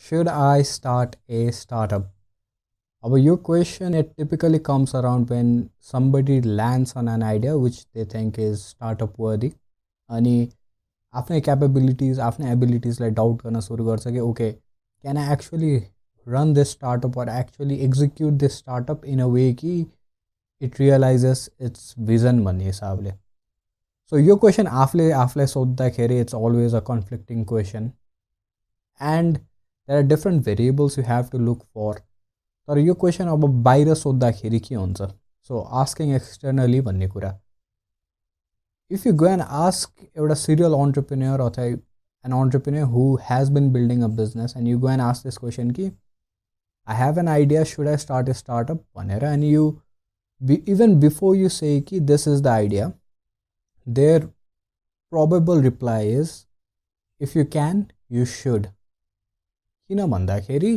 Should I start a startup? Your question, it typically comes around when somebody lands on an idea which they think is startup worthy. अनि आफ्नै capabilities आफ्नै एबिलिटिजलाई doubt गर्न सुरु गर्छ कि okay can I actually run this startup or actually execute this startup in a way कि it realises its vision भन्ने हिसाबले. सो यो क्वेसन आफूलाई सोद्धाखेरि it's always a conflicting question and there are different variables you have to look for. तर यो question अब बाहिर सोद्धाखेरि के हुन्छ, सो आस्किङ एक्सटर्नली भन्ने कुरा. If you go and ask a serial entrepreneur or an entrepreneur who has been building a business and you go and ask this question ki, I have an idea, should I start a startup? And even before you say ki this is the idea, their probable reply is, if you can, you should. Kina bhandakheri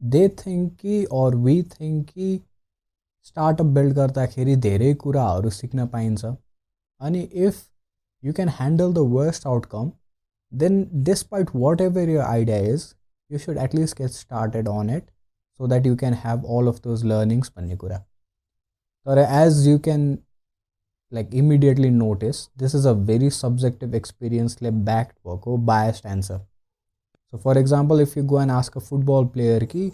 they think ki or we think ki startup build gardakheri धेरै कुराहरु सिक्न पाइन्छ. And if you can handle the worst outcome, then despite whatever your idea is, you should at least get started on it so that you can have all of those learnings. But as you can immediately notice, this is a very subjective experience backed work or biased answer. So for example, if you go and ask a football player ki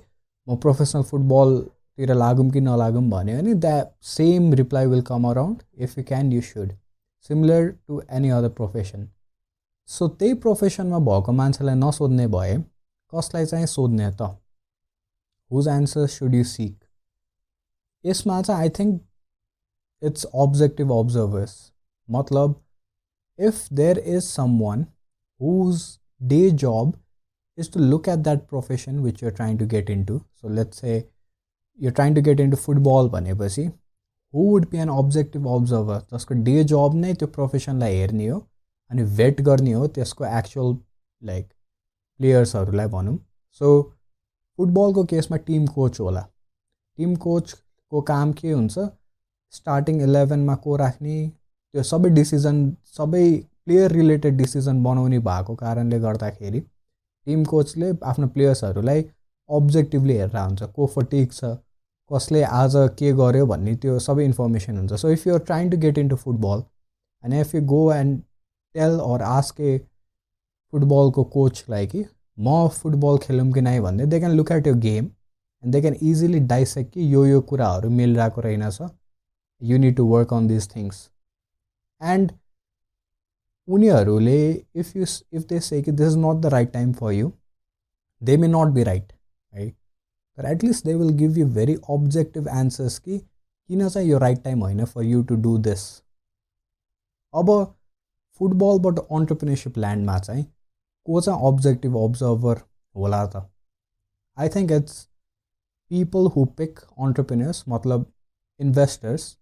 mo professional football tira lagum ki nalagum bhanyo ani the same reply will come around, if you can, you should. Similar to any other profession. So त्यही प्रोफेसनमा भएको मान्छेलाई नसोध्ने भए कसलाई चाहिँ सोध्ने त? Whose answers should you seek? यसमा चाहिँ I think it's objective observers. मतलब if there is someone whose day job is to look at that profession which you're trying to get into. So let's say you're trying to get into football भनेपछि who would be an objective observer जसको day जब नै त्यो प्रोफेसनलाई हेर्ने हो अनि भेट गर्ने हो त्यसको एक्चुअल प्लेयर्सहरूलाई भनौँ. सो फुटबलको केसमा टिम कोच होला. टिम कोचको काम के हुन्छ, स्टार्टिङ 11मा को राख्ने, त्यो सबै डिसिजन सबै प्लेयर रिलेटेड डिसिजन बनाउने भएको कारणले गर्दाखेरि टिम कोचले आफ्नो प्लेयर्सहरूलाई अब्जेक्टिभली हेरेर हुन्छ, को फटिक छ, कसले आज के गर्यो भन्ने त्यो सबै इन्फर्मेसन हुन्छ. So if you are trying to get into football and if you go and tell or ask a फुटबलको कोचलाई कि म फुटबल खेलौँ कि नै भन्दै, they can look at your game and they can easily dissect कि यो कुराहरू मिलिरहेको रहेनछ, you need to work on this things. And उनीहरूले इफ दे से कि this is not the right time for you, they may not be right, है, but at least they will give you very objective answers कि किन चाहिँ यो right time होइन for you to do this. अब फुटबलबाट अन्टरप्रेन्योरसिप ल्यान्डमा चाहिँ को चाहिँ अब्जेक्टिभ अब्जर्भर होला त? I think it's people who pick entrepreneurs, मतलब investors.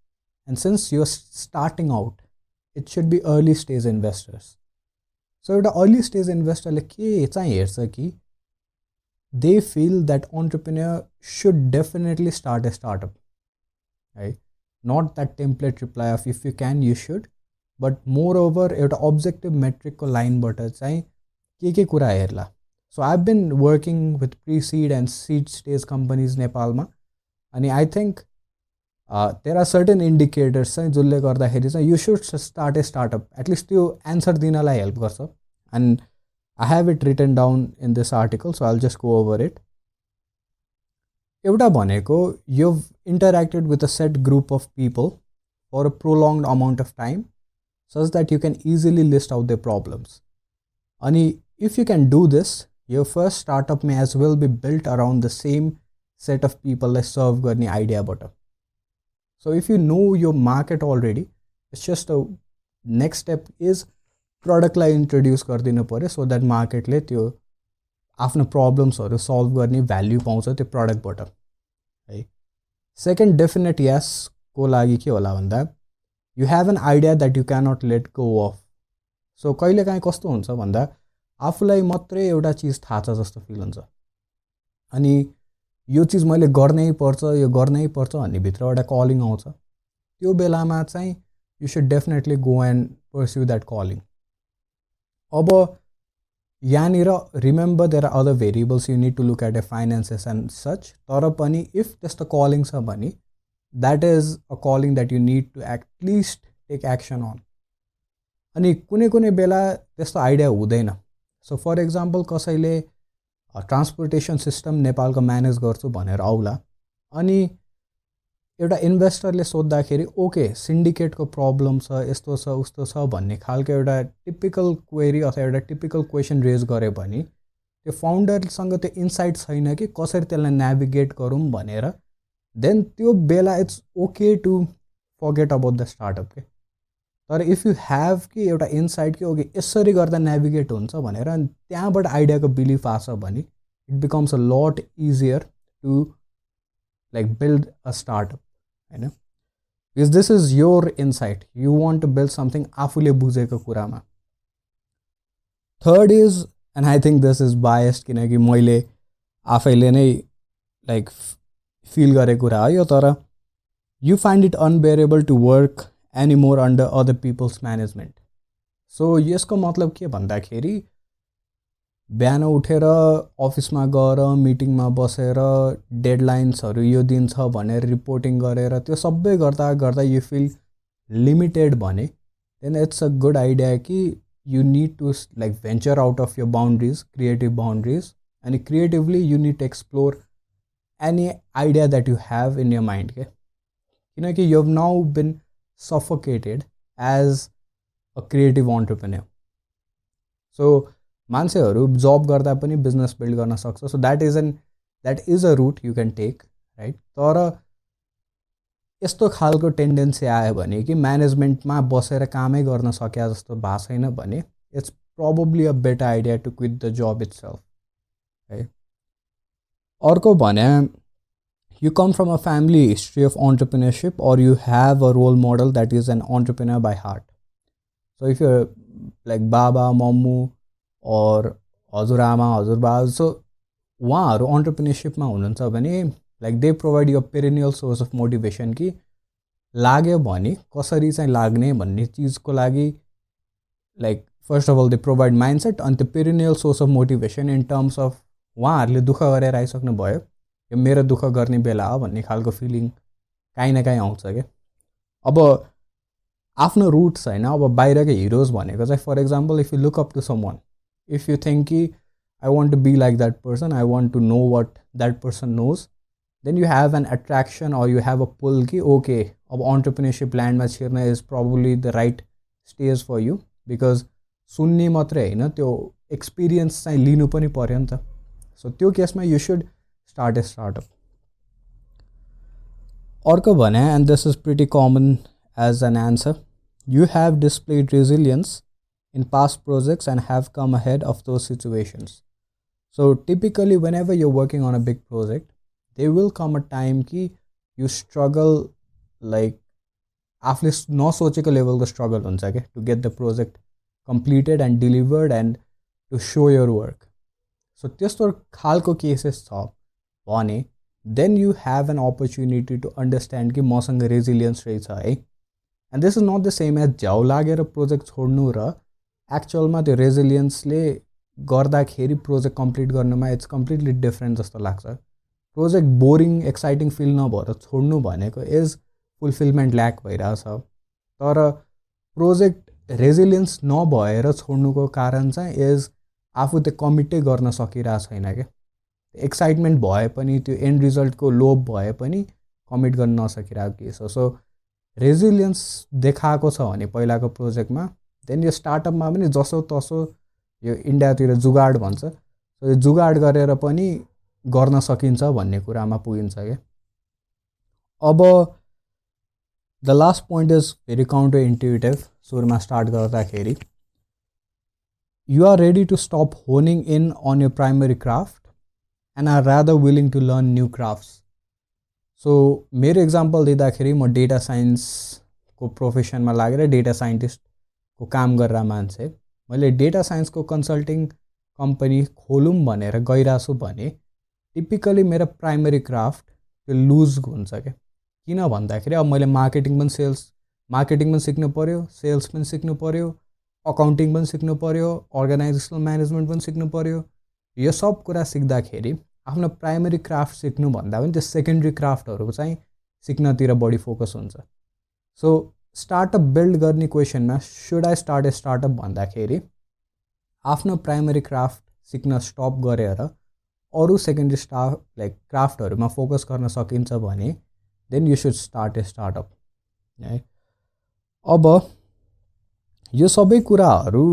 And since you are starting out, it should be early stage investors. So एउटा अर्ली स्टेज इन्भेस्टरले के चाहिँ हेर्छ कि they feel that entrepreneur should definitely start a startup, right? Not that template reply of if you can, you should, but moreover एउटा objective metric को लाइनबाट चाहिँ के कुरा हेर्ला. So I've been working with pre-seed and seed stage companies नेपालमा, अनि I think there are certain indicators चाहिँ जसले गर्दाखेरि चाहिँ you should start a startup, at least त्यो एन्सर दिनलाई हेल्प गर्छ. And I have it written down in this article, so I'll just go over it. एउटा भनेको you've interacted with a set group of people for a prolonged amount of time such that you can easily list out their problems. अनि if you can do this, your first startup may as well be built around the same set of people like serve गर्ने आइडियाबाट. So if you know your market already, it's just a next step is प्रडक्टलाई introduce गरिदिनु पऱ्यो so that मार्केटले त्यो आफ्नो प्रब्लम्सहरू solve गर्ने value पाउँछ त्यो प्रडक्टबाट, है. सेकेन्ड डेफिनेट यसको लागि के होला भन्दा you have an idea that you cannot let go of. So कहिलेकाहीँ कस्तो हुन्छ भन्दा आफूलाई मात्रै एउटा चिज थाहा छ जस्तो फिल हुन्छ अनि यो चिज मैले गर्नै पर्छ भन्ने भित्र एउटा कलिङ आउँछ. त्यो बेलामा चाहिँ you should definitely go and pursue that calling. अब यहाँनिर remember there are other variables you need to look at a finances and such, तर पनि इफ त्यस्तो कलिङ छ भने that is a calling that you need to at least take action on. अनि कुनै कुनै बेला त्यस्तो आइडिया हुँदैन। सो फर इक्जाम्पल कसैले ट्रान्सपोर्टेसन सिस्टम नेपालको म्यानेज गर्छु भनेर आउला, अनि एउटा इन्भेस्टरले सोद्धाखेरि ओके सिन्डिकेटको प्रब्लम छ, यस्तो छ उस्तो छ भन्ने खालको एउटा टिपिकल क्वेरी अथवा एउटा टिपिकल क्वेसन रेज गऱ्यो भने त्यो फाउन्डरसँग त्यो इन्साइट छैन कि कसरी त्यसलाई नेभिगेट गरौँ भनेर, देन त्यो बेला it's okay to forget about the startup के। तर इफ यु ह्याभ कि एउटा इन्साइट कि ओके यसरी गर्दा नेभिगेट हुन्छ भनेर, अनि त्यहाँबाट आइडियाको बिलिफ आछ भने it becomes a lot easier to like build a startup हैन। Because this is your insight, you want to build something आफूले बुझेको कुरामा। Third is, and I think this is biased, किनकि मैले आफैले नै लाइक फिल गरेको कुरा हो यो, तर you find it unbearable to work any more under other people's management. So यसको मतलब के भन्दाखेरि बिहान उठेर अफिसमा गएर मिटिङमा बसेर डेडलाइन्सहरू यो दिन छ भनेर रिपोर्टिङ गरेर त्यो सबै गर्दा गर्दा यु फिल लिमिटेड भने then it's a good idea कि you need to like venture out of your boundaries, creative boundaries, अनि creatively you need to explore any idea that you have in your mind के, किनकि you have now been suffocated as a creative entrepreneur. So मान्छेहरू जब गर्दा पनि business build गर्न सक्छ। So that is a route you can take right. तर यस्तो खालको टेन्डेन्सी आयो भने कि म्यानेजमेन्टमा बसेर कामै गर्न सके जस्तो भएको छैन भने it's probably a better idea to quit the job itself है। अर्को भने you come from a family history of entrepreneurship or you have a role model that is an entrepreneur by heart. So if you're like baba, mammu or hazurama, hazurba, so उहाँहरू entrepreneurshipमा हुनुहुन्छ भने like they provide you a perennial source of motivation कि लाग्यो भने कसरी चाहिँ लाग्ने भन्ने चिजको लागि like first of all they provide mindset and the perennial source of motivation in terms of उहाँहरूले दुःख गरेर आइसक्नु भयो, यो मेरो दुःख गर्ने बेला हो भन्ने खालको फिलिङ काहीँ न काहीँ आउँछ क्या। अब आफ्नो रुट्स होइन, अब बाहिरको हिरोज भनेको चाहिँ for example if you look up to someone, if you think कि I want to be like that person, I want to know what that person knows, then you have an attraction or you have a pull कि okay अब अन्टरप्रेन्योरसिप ल्यान्डमा छिर्न is probably the right stage for you, because सुन्ने मात्रै होइन त्यो experience चाहिँ लिनु पनि पर्यो नि त। सो त्यो केसमा you should start a startup. Orko bhane, and this is pretty common as an answer, you have displayed resilience in past projects and have come ahead of those situations. So typically whenever you're working on a big project, there will come a time ki you struggle like afle no socheko level ko struggle huncha ke to get the project completed and delivered and to show your work. So tyesto khalko cases cha भने then you have an opportunity to understand कि मसँग resilience रहेछ है। And this is not the same as झ्याउ लागेर project छोड्नु र एक्चुअलमा त्यो रेजिलियन्सले गर्दाखेरि प्रोजेक्ट कम्प्लिट गर्नुमा इट्स कम्प्लिटली डिफ्रेन्ट जस्तो लाग्छ। प्रोजेक्ट बोरिङ एक्साइटिङ फिल नभएर छोड्नु भनेको इज फुलफिलमेन्ट ल्याक भइरहेछ, तर प्रोजेक्ट रेजिलियन्स नभएर छोड्नुको कारण चाहिँ इज आफू त्यो कमिटै गर्न सकिरहेको छैन क्या। एक्साइटमेन्ट भए पनि त्यो एन्ड रिजल्टको लोभ भए पनि कमिट गर्न नसकिरहेको केस हो। सो रेजिलियन्स देखाएको छ भने पहिलाको प्रोजेक्टमा, देन यो स्टार्टअपमा पनि जसो तसो यो इन्डियातिर जुगाड भन्छ, सो यो जुगाड गरेर पनि गर्न सकिन्छ भन्ने कुरामा पुगिन्छ क्या। अब the last point is very counter intuitive. सुरुमा स्टार्ट गर्दाखेरि you are ready to stop honing in on your primary craft and are rather willing to learn new crafts. So मेरो एक्जाम्पल दिँदाखेरि म डेटा साइन्सको प्रोफेसनमा लागेर डेटा साइन्टिस्टको काम गरेर मान्छे, मैले डेटा साइन्सको कन्सल्टिङ कम्पनी खोलौँ भनेर गइरहेको छु भने टिपिकली मेरो प्राइमरी क्राफ्ट त्यो लुज हुन्छ क्या। किन भन्दाखेरि अब मैले मार्केटिङ पनि सिक्नु पऱ्यो, सेल्स पनि सिक्नु पऱ्यो, अकाउन्टिङ पनि सिक्नु पर्यो, अर्गनाइजेसनल म्यानेजमेन्ट पनि सिक्नु पर्यो। यो सब कुरा सिक्दाखेरि आफ्नो प्राइमरी क्राफ्ट सिक्नुभन्दा पनि त्यो सेकेन्डरी क्राफ्टहरू चाहिँ सिक्नतिर बढी फोकस हुन्छ। सो स्टार्टअप बिल्ड गर्ने क्वेसनमा should I start a startup भन्दाखेरि आफ्नो प्राइमरी क्राफ्ट सिक्न स्टप गरेर अरू सेकेन्डरी क्राफ्टहरूमा फोकस गर्न सकिन्छ भने then you should start a startup है। अब यो सबै कुराहरू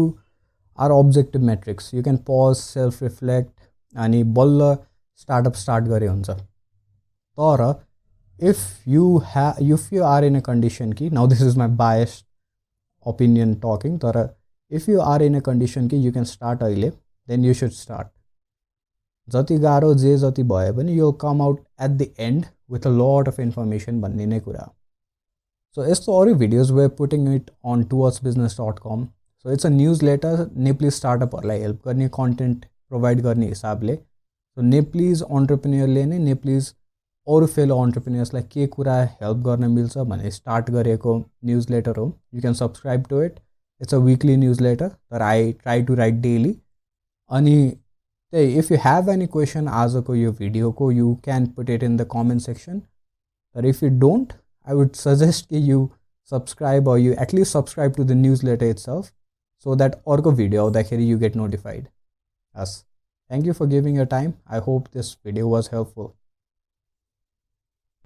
are objective metrics, you can pause, self reflect अनि बल्ल स्टार्टअप स्टार्ट गरे हुन्छ। तर if you are in a condition कि, now this is my biased opinion talking, तर if you are in a condition कि यु क्यान स्टार्ट अहिले, then you should start. जति गाह्रो जे जति भए पनि you will come out at the end with a lot of information भन्ने नै कुरा। सो यस्तो अरू videos we putting it on towardsbusiness.com। So it's a newsletter Nepalese स्टार्टअपहरूलाई हेल्प गर्ने, कन्टेन्ट प्रोभाइड गर्ने हिसाबले। सो नेप्लिज अन्टरप्रेन्योरले नै नेप्लिज अरू फेलो अन्टरप्रेन्योर्सलाई के कुरा हेल्प गर्न मिल्छ भने स्टार्ट गरेको न्युज लेटर हो। You can subscribe to it. It's a weekly newsletter, तर I try to write daily. अनि त्यही, if you have any question आजको यो भिडियोको, you can put it in the comment section. तर if you don't, I would suggest कि you subscribe, or you at least subscribe to the newsletter itself, so that अर्को video आउँदाखेरि you get notified. Yes. Thank you for giving your time. I hope this video was helpful.